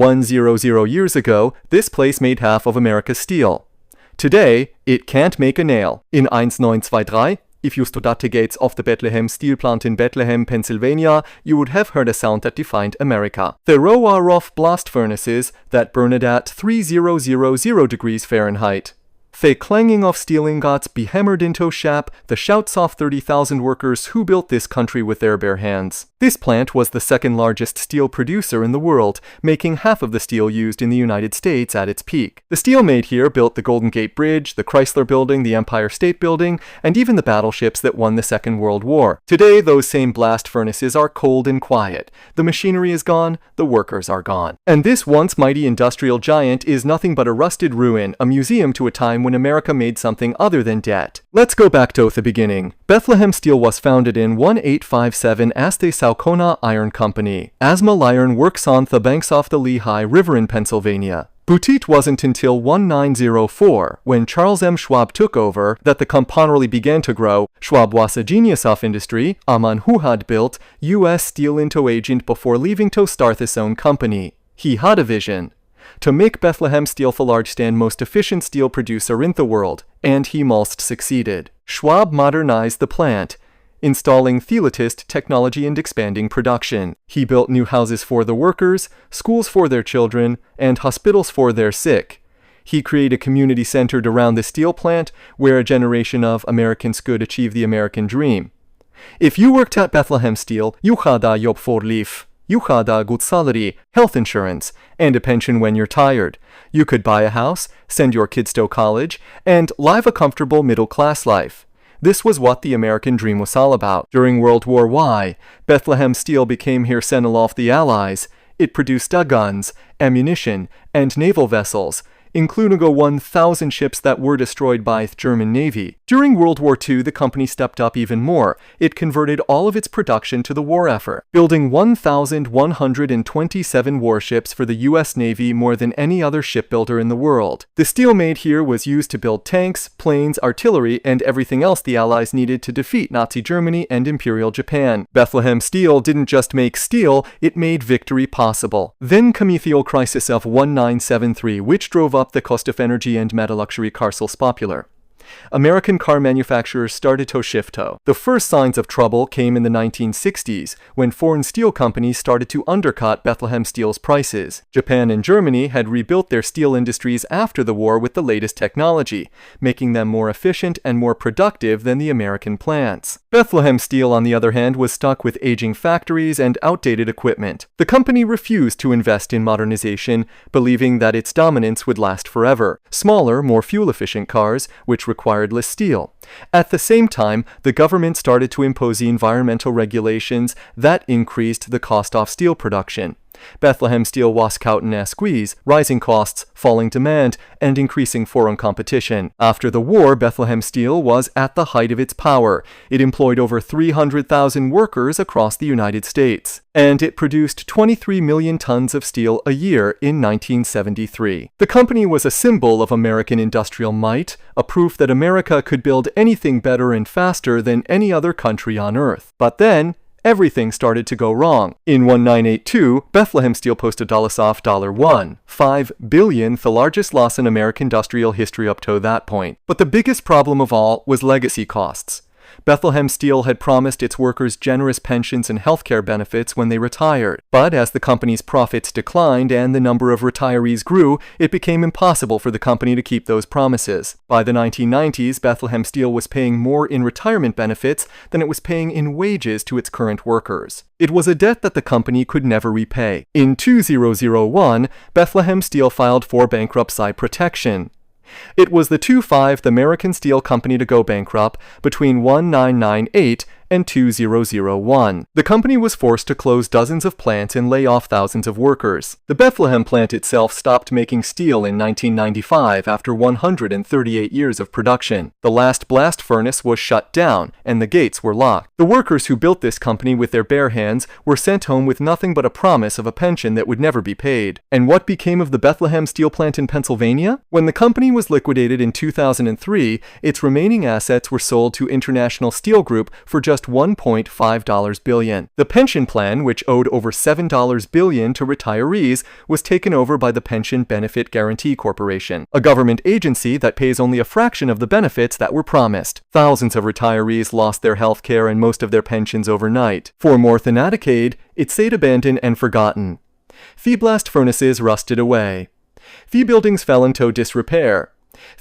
100 years ago, this place made half of America's steel. Today, it can't make a nail. In 1923, if you stood at the gates of the Bethlehem Steel plant in Bethlehem, Pennsylvania, you would have heard a sound that defined America. There are rough blast furnaces that burn it at 3000 degrees Fahrenheit. The clanging of steel ingots be hammered into shape, the shouts of 30,000 workers who built this country with their bare hands. This plant was the second largest steel producer in the world, making half of the steel used in the United States at its peak. The steel made here built the Golden Gate Bridge, the Chrysler Building, the Empire State Building, and even the battleships that won the Second World War. Today, those same blast furnaces are cold and quiet. The machinery is gone, the workers are gone. And this once mighty industrial giant is nothing but a rusted ruin, a museum to a time when America made something other than debt. Let's go back to the beginning. Bethlehem Steel was founded in 1857 as the Saucona Iron Company. Asmal Iron works on the banks of the Lehigh River in Pennsylvania. But it wasn't until 1904, when Charles M. Schwab took over, that the company began to grow. Schwab was a genius of industry, a man who had built U.S. Steel into agent before leaving to start his own company. He had a vision to make Bethlehem Steel the largest and most efficient steel producer in the world, and he most succeeded. Schwab modernized the plant, installing the latest technology and expanding production. He built new houses for the workers, schools for their children, and hospitals for their sick. He created a community centered around the steel plant where a generation of Americans could achieve the American dream. If you worked at Bethlehem Steel, you had a job for life. You had a good salary, health insurance, and a pension when you're tired. You could buy a house, send your kids to college, and live a comfortable middle-class life. This was what the American dream was all about. During World War I, Bethlehem Steel became here sentinel of the Allies. It produced guns, ammunition, and naval vessels, including 1,000 ships that were destroyed by the German Navy. During World War II, the company stepped up even more. It converted all of its production to the war effort, building 1,127 warships for the U.S. Navy, more than any other shipbuilder in the world. The steel made here was used to build tanks, planes, artillery, and everything else the Allies needed to defeat Nazi Germany and Imperial Japan. Bethlehem Steel didn't just make steel, it made victory possible. Then came the oil crisis of 1973, which drove up the cost of energy and made luxury cars less popular. American car manufacturers started to shift to. The first signs of trouble came in the 1960s, when foreign steel companies started to undercut Bethlehem Steel's prices. Japan and Germany had rebuilt their steel industries after the war with the latest technology, making them more efficient and more productive than the American plants. Bethlehem Steel, on the other hand, was stuck with aging factories and outdated equipment. The company refused to invest in modernization, believing that its dominance would last forever. Smaller, more fuel-efficient cars, which required less steel. At the same time, the government started to impose the environmental regulations that increased the cost of steel production. Bethlehem Steel was caught in a squeeze, rising costs, falling demand, and increasing foreign competition. After the war, Bethlehem Steel was at the height of its power. It employed over 300,000 workers across the United States, and it produced 23 million tons of steel a year in 1973. The company was a symbol of American industrial might, a proof that America could build anything better and faster than any other country on Earth. But then, everything started to go wrong. In 1982, Bethlehem Steel posted a loss of $1.5 billion, the largest loss in American industrial history up to that point. But the biggest problem of all was legacy costs. Bethlehem Steel had promised its workers generous pensions and healthcare benefits when they retired. But as the company's profits declined and the number of retirees grew, it became impossible for the company to keep those promises. By the 1990s, Bethlehem Steel was paying more in retirement benefits than it was paying in wages to its current workers. It was a debt that the company could never repay. In 2001, Bethlehem Steel filed for bankruptcy protection. It was the 25th American steel company to go bankrupt between 1998 and 2001. The company was forced to close dozens of plants and lay off thousands of workers. The Bethlehem plant itself stopped making steel in 1995 after 138 years of production. The last blast furnace was shut down, and the gates were locked. The workers who built this company with their bare hands were sent home with nothing but a promise of a pension that would never be paid. And what became of the Bethlehem Steel plant in Pennsylvania? When the company was liquidated in 2003, its remaining assets were sold to International Steel Group for just just $1.5 billion. The pension plan, which owed over $7 billion to retirees, was taken over by the Pension Benefit Guaranty Corporation, a government agency that pays only a fraction of the benefits that were promised. Thousands of retirees lost their health care and most of their pensions overnight. For more than a decade, it stayed abandoned and forgotten. The blast furnaces rusted away. The buildings fell into disrepair.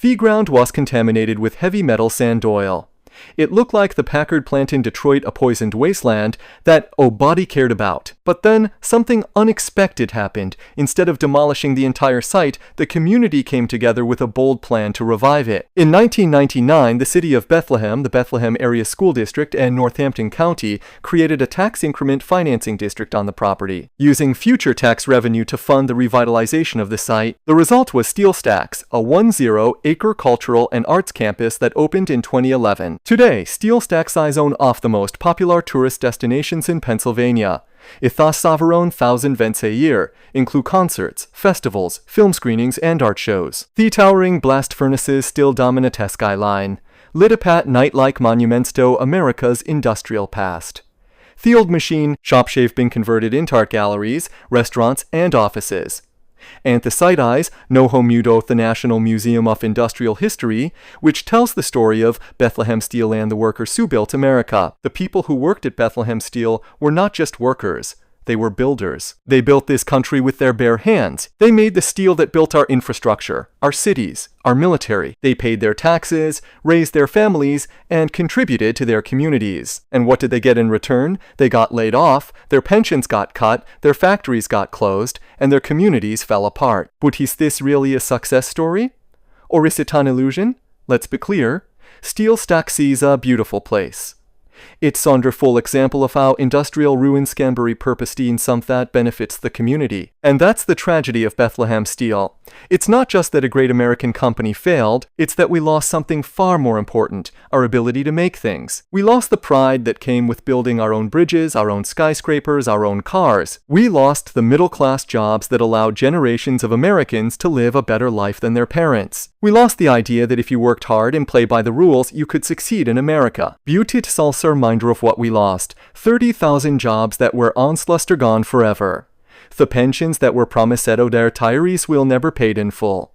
The ground was contaminated with heavy metal sand oil. It looked like the Packard plant in Detroit, a poisoned wasteland that nobody cared about. But then, something unexpected happened. Instead of demolishing the entire site, the community came together with a bold plan to revive it. In 1999, the city of Bethlehem, the Bethlehem Area School District, and Northampton County created a tax increment financing district on the property, using future tax revenue to fund the revitalization of the site. The result was Steel Stacks, a 10-acre cultural and arts campus that opened in 2011. Today, Steel Stacks eyes own off the most popular tourist destinations in Pennsylvania. It thus over 1,000 events a year, include concerts, festivals, film screenings, and art shows. The towering blast furnaces still dominate the skyline, lit up at night like monuments to America's industrial past. The old machine shops have been converted into art galleries, restaurants, and offices. And the site eyes no home mudo the National Museum of Industrial History, which tells the story of Bethlehem Steel and the workers who built America. The people who worked at Bethlehem Steel were not just workers. They were builders. They built this country with their bare hands. They made the steel that built our infrastructure, our cities, our military. They paid their taxes, raised their families, and contributed to their communities. And what did they get in return? They got laid off, their pensions got cut, their factories got closed, and their communities fell apart. But is this really a success story? Or is it an illusion? Let's be clear. Steel Stacks is a beautiful place. It's a wonderful example of how industrial ruins can be repurposed in some that benefits the community. And that's the tragedy of Bethlehem Steel. It's not just that a great American company failed, it's that we lost something far more important, our ability to make things. We lost the pride that came with building our own bridges, our own skyscrapers, our own cars. We lost the middle-class jobs that allowed generations of Americans to live a better life than their parents. We lost the idea that if you worked hard and played by the rules, you could succeed in America. Beauty is also a reminder of what we lost. 30,000 jobs that were onslaught are gone forever. The pensions that were promised to their retirees will never paid in full.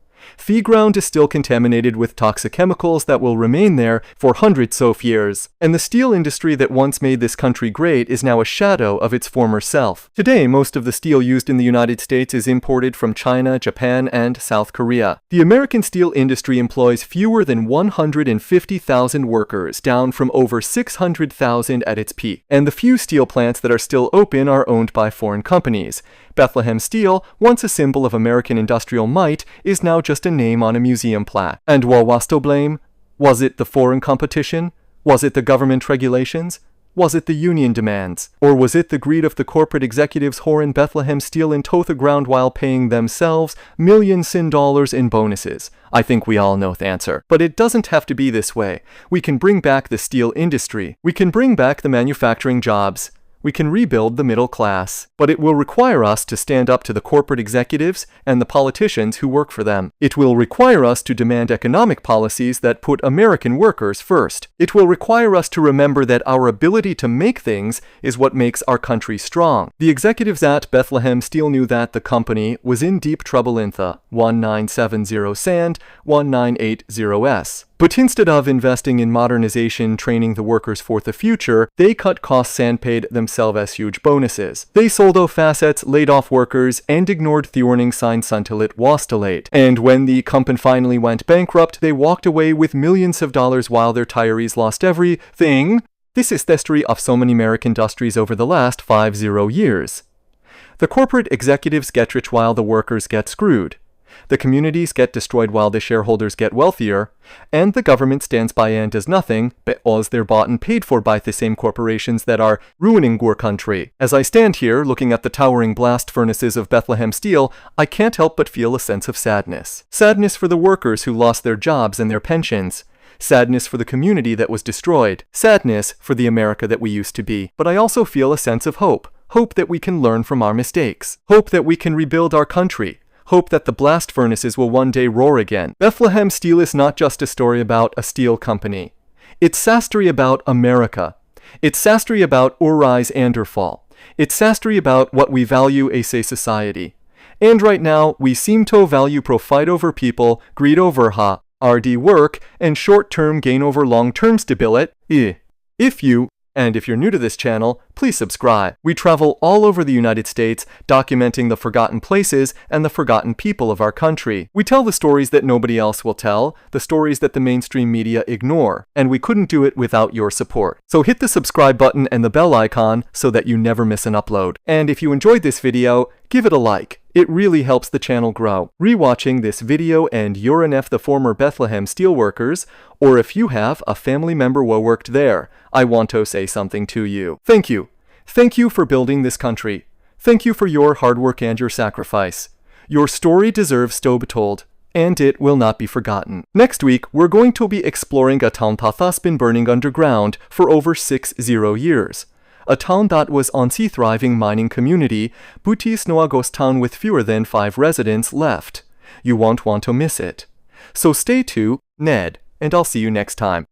The ground is still contaminated with toxic chemicals that will remain there for hundreds of years. And the steel industry that once made this country great is now a shadow of its former self. Today, most of the steel used in the United States is imported from China, Japan, and South Korea. The American steel industry employs fewer than 150,000 workers, down from over 600,000 at its peak. And the few steel plants that are still open are owned by foreign companies. Bethlehem Steel, once a symbol of American industrial might, is now just a name on a museum plaque. And what was to blame? Was it the foreign competition? Was it the government regulations? Was it the union demands? Or was it the greed of the corporate executives whoring Bethlehem Steel into the ground while paying themselves millions in dollars in bonuses? I think we all know the answer. But it doesn't have to be this way. We can bring back the steel industry. We can bring back the manufacturing jobs. We can rebuild the middle class, but it will require us to stand up to the corporate executives and the politicians who work for them. It will require us to demand economic policies that put American workers first. It will require us to remember that our ability to make things is what makes our country strong. The executives at Bethlehem Steel knew that the company was in deep trouble in the 1970 sand 1980s. But instead of investing in modernization, training the workers for the future, they cut costs and paid themselves as huge bonuses. They sold off assets, laid off workers, and ignored the warning signs until it was too late. And when the company finally went bankrupt, they walked away with millions of dollars while their retirees lost everything. This is the history of so many American industries over the last 50 years. The corporate executives get rich while the workers get screwed. The communities get destroyed while the shareholders get wealthier, and the government stands by and does nothing because they're bought and paid for by the same corporations that are ruining our country. As I stand here looking at the towering blast furnaces of Bethlehem Steel, I can't help but feel a sense of sadness. Sadness for the workers who lost their jobs and their pensions. Sadness for the community that was destroyed. Sadness for the America that we used to be. But I also feel a sense of hope. Hope that we can learn from our mistakes. Hope that we can rebuild our country. Hope that the blast furnaces will one day roar again. Bethlehem Steel is not just a story about a steel company. It's a story about America. It's sastry about our rise and our fall. It's sastry about what we value as a society. And right now, we seem to value profit over people, greed over hard work, and short-term gain over long-term stability. If you're new to this channel, please subscribe. We travel all over the United States, documenting the forgotten places and the forgotten people of our country. We tell the stories that nobody else will tell, the stories that the mainstream media ignore, and we couldn't do it without your support. So hit the subscribe button and the bell icon so that you never miss an upload. And if you enjoyed this video, give it a like. It really helps the channel grow. Rewatching this video and you're the former Bethlehem Steel workers, or if you have a family member who worked there, I want to say something to you. Thank you. Thank you for building this country. Thank you for your hard work and your sacrifice. Your story deserves to be told, and it will not be forgotten. Next week, we're going to be exploring a town that has been burning underground for over 60 years. A town that was once a thriving mining community, but is now a ghost town with fewer than 5 residents left. You won't want to miss it. So stay tuned, Ned, and I'll see you next time.